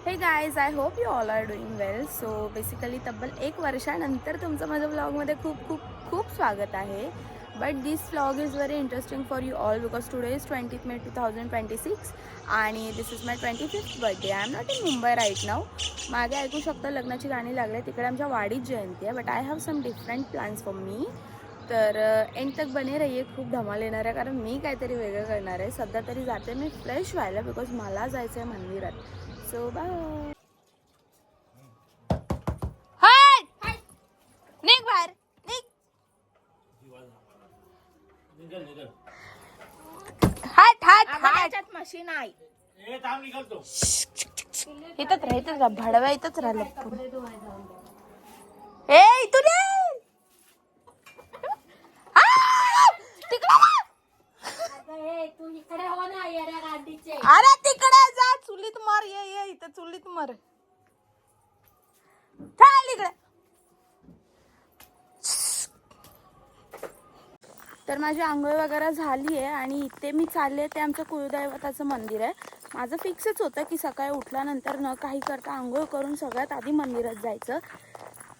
हे guys, I hope you all are doing well. So basically तब्बल 1 वर्षानंतर तुमचं माझ्या व्लॉगमध्ये खूप खूप खूप स्वागत आहे. But this vlog is very interesting for you all because today is 20th May 2026 आणि this is my 25th birthday. I am not in Mumbai right now. मागे ऐकू शकता लग्नाची गाणी लागले, तिकडे आमच्या वाडीत जयंती आहे. But I have some different plans for me. तर एंड तक बने रहिए, खूप धमाल येणार आहे कारण मी काहीतरी वेगळं करणार आहे. सध्या तरी जाते मी फ्रेश व्हायला बिकॉज मला जायचं आहे मंदिरात. So bye. निघ बाहेर, निघ. हाट हाट हाट. मशीन आहे इथंच राह भाडव्या इथंच राहिलं. ए इथून अरे तिकडे जा, चुलीत मार. ये इथं चुलीत मार. चाल इकडे. तर माझी आंघोळ वगैरे झाली आहे आणि इथे मी चालले ते आमच्या कुलदैवताचं मंदिर आहे. माझं फिक्सच होतं की सकाळी उठल्यानंतर न काही करता आंघोळ करून सगळ्यात आधी मंदिरात जायचं.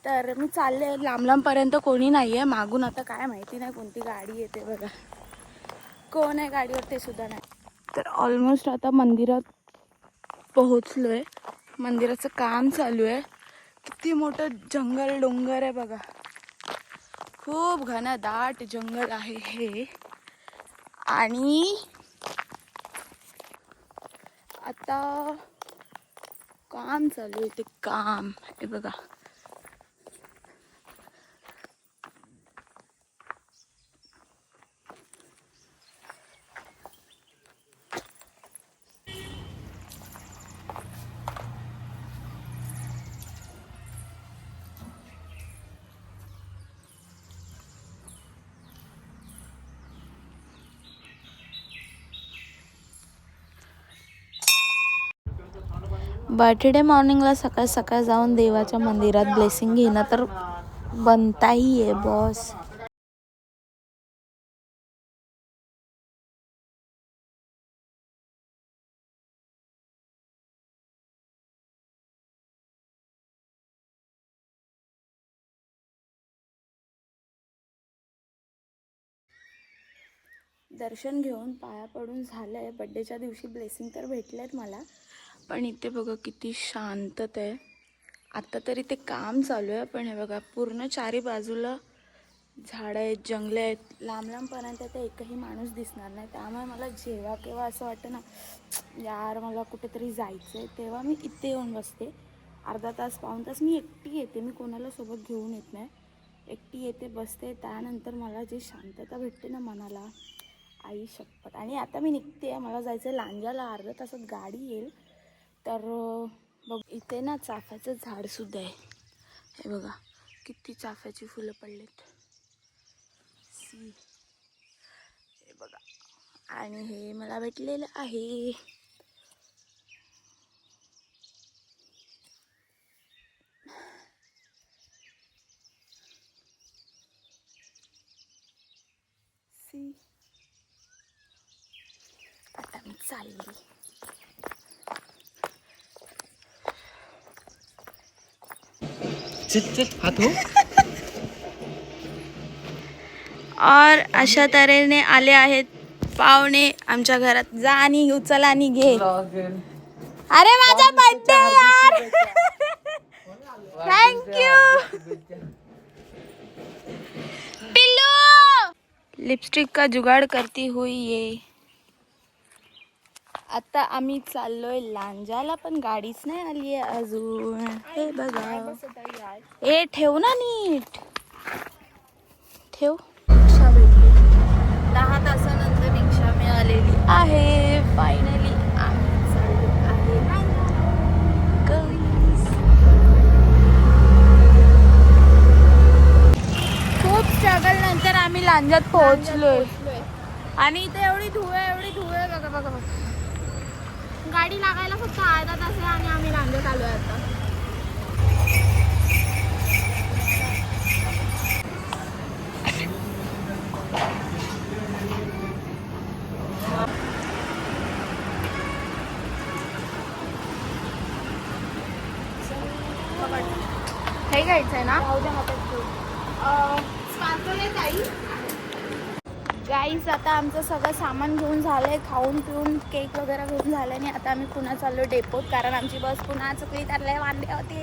तर मी चालले. लांबपर्यंत कोणी नाही आहे. मागून आता काय माहिती नाही कोणती गाडी येते बघा. कोण आहे गाडीवर ते सुद्धा नाही. तर ऑलमोस्ट आता मंदिरात पोहोचलो आहे. मंदिराचं काम चालू आहे. किती मोठं जंगल डोंगर आहे बघा. खूप घनदाट जंगल आहे हे. आणि आता काम चालू आहे. ते काम हे बघा. बर्थडे मॉर्निंगला सकाळ सकाळ जाऊन देवाच्या मंदिरात ब्लेसिंग घेणं तर बनताही आहे बॉस. दर्शन घेऊन पाया पडून झालं आहे. बड्डेच्या दिवशी ब्लेसिंग तर भेटले आहेत मला. पण इथे बघा किती शांतता आहे. आत्ता तरी ते काम चालू आहे. पण हे बघा पूर्ण चारी बाजूला झाडं आहेत, जंगले आहेत. लांबपर्यंत तर एकही माणूस दिसणार नाही. त्यामुळे मला जेव्हा केव्हा असं वाटतं ना यार मला कुठेतरी जायचं आहे, तेव्हा मी इथे येऊन बसते. अर्धा तास पाऊण तास मी एकटी येते. मी कोणाला सोबत घेऊन येत नाही. एकटी येते, बसते. त्यानंतर मला जी शांतता भेटते ना मनाला, आई शपथ. आणि आता मी निघते. मला जायचं आहे लांजाला. अर्ध्या तासात गाडी येईल. तर बघ इथे ना चाफ्याचं झाडसुद्धा आहे. हे बघा किती चाफ्याची फुलं पडलेत. सी हे बघा. आणि हे मला भेटलेलं आहे. सी आता मी चालली. हाथ हो. और अशा तऱ्हेने आले आहेत पाहुणे आमच्या घरात. जा आणि उचल आणि घे. अरे माझा बर्थडे यार. थँक्यू पिल्लू. लिपस्टिक का जुगाड़ करती हुई ये. आता आम्ही चाललोय लांजाला. पण गाडीच नाही आली आहे अजून. हे बघा. ए ठेव ना नीट ठेव. रिक्षा भेटली. 10 तासानंतर रिक्षा मिळालेली आहे. फायनली आम्ही चाललो आहे खूप स्ट्रगल नंतर आम्ही लांजात पोहोचलोय. आणि इथे एवढी धुळे बघा बघा बघा. गाडी लागायला फक्त अर्धा तास आहे आणि आम्ही लांजात आलोय आता. नाही घ्यायचंय ना गाईज. आता आमचं सगळं सामान घेऊन झालंय, खाऊन पिऊन केक वगैरे घेऊन झालं आणि आता आम्ही पुन्हा चाललो डेपोत, कारण आमची बस पुन्हा चुकली तर लय वांदे होते.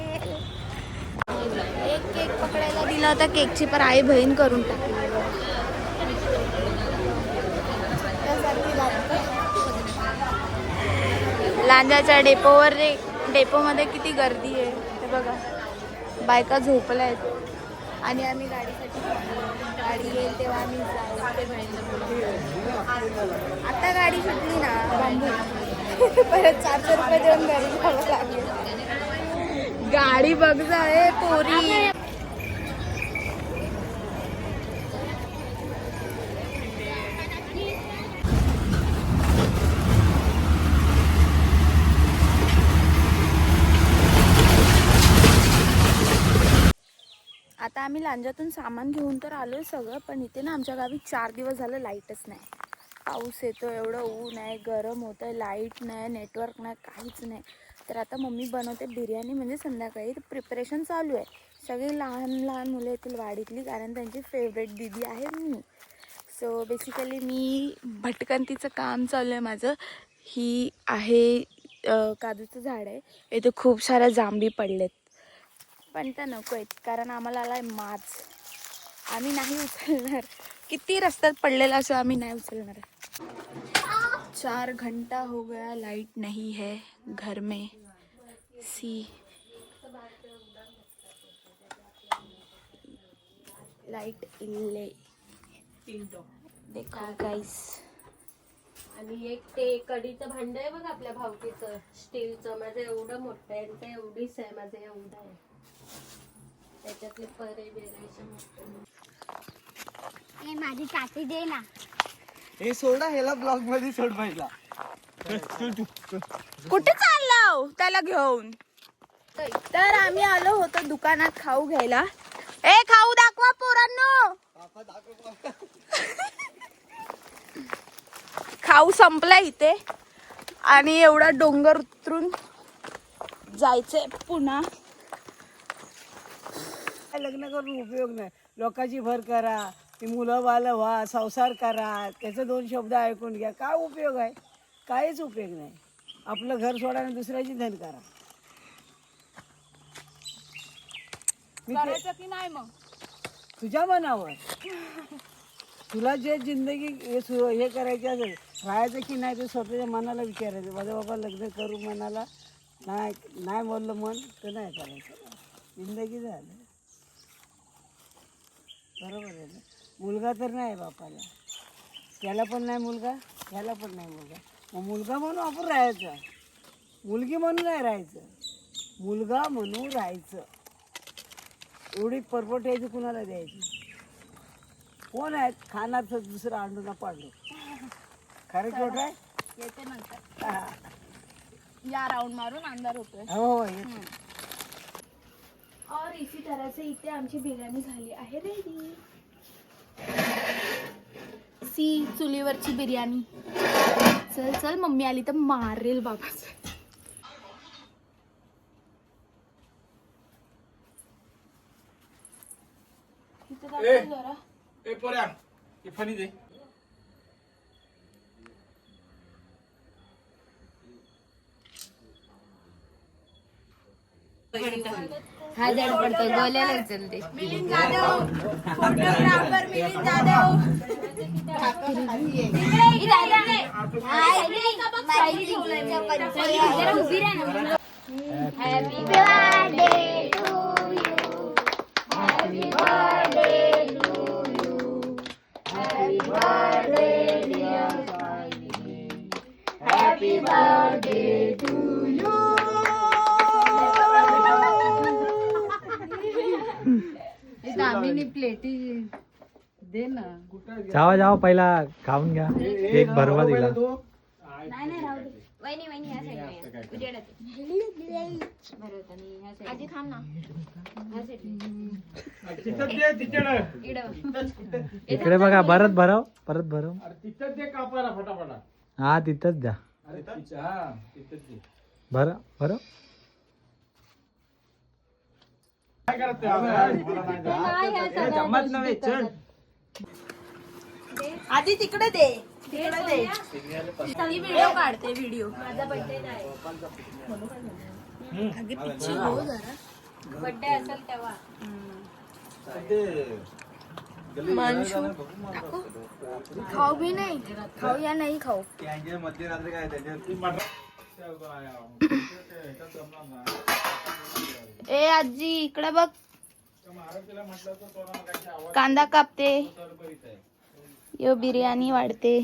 एक केक पकडायला दिला होता, केकची पण आई बहीण करून टाकली. लांजाच्या डेपोमध्ये किती गर्दी आहे ते बघा. बायका झोपल्या आहेत आणि आम्ही गाडीसाठी गाडी येईल तेव्हा आम्ही आता गाडी सुटली ना बांबू परत 400 रुपये देऊन घरी जावं लागेल. गाडी बघ जाय पोरी. आता आम्ही लांजातून सामान घेऊन तर आलोय सगळं, पण इथे ना आमच्या गावी 4 दिवस झालं लाईटच नाही. पाऊस येतो, एवढं ऊन आहे, गरम होतं आहे, लाईट नाही, नेटवर्क नाही, काहीच नाही. तर आता मम्मी बनवते बिर्याणी, म्हणजे संध्याकाळी प्रिपरेशन चालू आहे. सगळी लहान लहान मुलं येतील वाडीतली, कारण त्यांची फेवरेट दीदी आहे मी. सो बेसिकली मी भटकंतीचं काम चालू आहे माझं. ही आहे काजूचं झाड आहे, इथे खूप साऱ्या जांभी पडलेत, पण त्या नको आहेत कारण आम्हाला आला आहे माज. आम्ही नाही उचलणार, किती रस्त्यात पडलेला असं आम्ही नाही उचलणार. 4 घंटा हो गया लाइट नहीं है घर में. सी लाइट इल्ले देखो गाइस. आणि एक ते कढीचं भांड आहे बघ आपल्या भावकीचं स्टीलचं, माझं एवढं मोठं आहे, ते एवढीच आहे, माझं एवढं आहे. त्याच्यातले परे बेरायचे हे माझी चाची दे ना. हे सोडा, ह्याला ब्लॉग मध्ये सोड पाहिला. कुठे चाललो त्याला घेऊन. तर आम्ही आलो होतो दुकानात खाऊ घ्यायला. ए खाऊ दाखवा पोरांनो. खाऊ संपला इथे आणि एवढा डोंगर उतरून जायचंय पुन्हा. लग्न करून उपयोग नाही, लोकांची भर करा, ती मुलं बाळ व्हा, संसार करा, त्याचे 2 शब्द ऐकून घ्या, काय उपयोग आहे? काहीच उपयोग नाही. आपलं घर सोडा आणि दुसऱ्याची धन करा. करायचं की नाही मग तुझ्या मनावर. तुला जे जिंदगी हे करायची असेल, राहायचं की नाही ते स्वतःच्या मनाला विचारायचं. माझ्या बाबा लग्न करू मनाला नाही बोललं मन तर नाही करायचं. जिंदगी झालं, बरोबर आहे ना. मुलगा तर नाही बापाला, त्याला पण नाही मुलगा, ह्याला पण नाही मुलगा. मग मुलगा म्हणून आपण राहायचं, मुलगी म्हणून नाही राहायचं, मुलगा म्हणून राहायचं. एवढी परपट यायची कुणाला द्यायची? कोण आहेत खानाचं दुसरं अंडूना पाडलं. खरं छोट आहे. येते नंतर या राऊंड मारून अंधार होतोय. हो येते. और इसी तरह से इथे आमची बिर्याणी झाली आहे रेडी. सी चुलीवरची बिर्याणी. चल चल मम्मी आली तर मारेल बाबा. ए पोऱ्या हे फणी दे. हा जड पडतो गोल्याला चलते. Milind Jadhav, photographer Milind Jadhav. Happy birthday to you. Happy birthday to you. Happy birthday dear Sayali. Happy birthday to you. Damini प्लेटी दे ना. जावा जावा पहिला खाऊन घ्या. केक भरवा दिला. नाही नाही राहू दे. वहिनी वहिनी ह्या साईडला या. उजेडात भरत आणि ह्या साईड. आजी थांब ना. ह्या साईडला. इकडे बघा, परत भरव, परत भरव. तिथंच दे कापायला फटाफटा. हा तिथंच द्या. तिथंच दे. भर भरव. काय करत ते? मला नाही जात. जमत नव्हे चल. आधी तिकडे दे, तिकडे दे. ती व्हिडिओ काढते व्हिडिओ. माझा बर्थडे नाही, आधी पिच्ची हो जरा. बर्थडे असेल तेव्हा. मानशू टाकू? खाऊ भी नाही, खाऊ या नाही खाऊ. मध्यरात्री काय ती मटर- ए आजी इकडे बघ, आरोग्याला म्हटलं तर कोणाला काही आवाज कांदा कापते, बरीच आहे. यो बिर्याणी वाढते.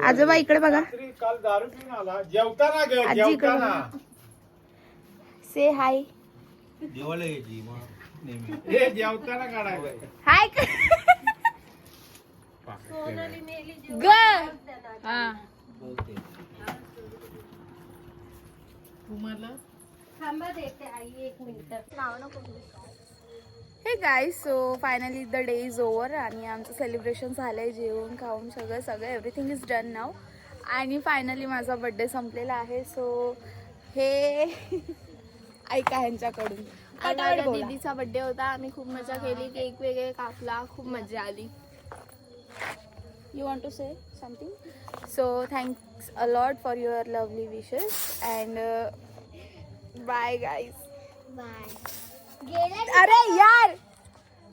आजोबा इकडे बघा, रात्री काल दारू पिऊन आला जेवताना ग आजी इकडे जेवताना बघा. से हाय. जेवायला यायची मग नेहमी. हे जेवताना काढायचं हाय सोनाली मेली जेवण ग. हा थांबा देते आई 1 मिनिट. हे guys, so finally the day is over आणि आमचं सेलिब्रेशन झालं आहे. जेवण खाऊन सगळं एव्हरीथिंग इज डन नाव. आणि फायनली माझा बड्डे संपलेला आहे. सो हे ऐका ह्यांच्याकडून. दीदीचा बर्थडे होता, आम्ही खूप मजा केली, केक वगैरे कापला, खूप मजा आली. You want to say something? So thanks a lot for your lovely wishes and bye guys. Bye. अरे यार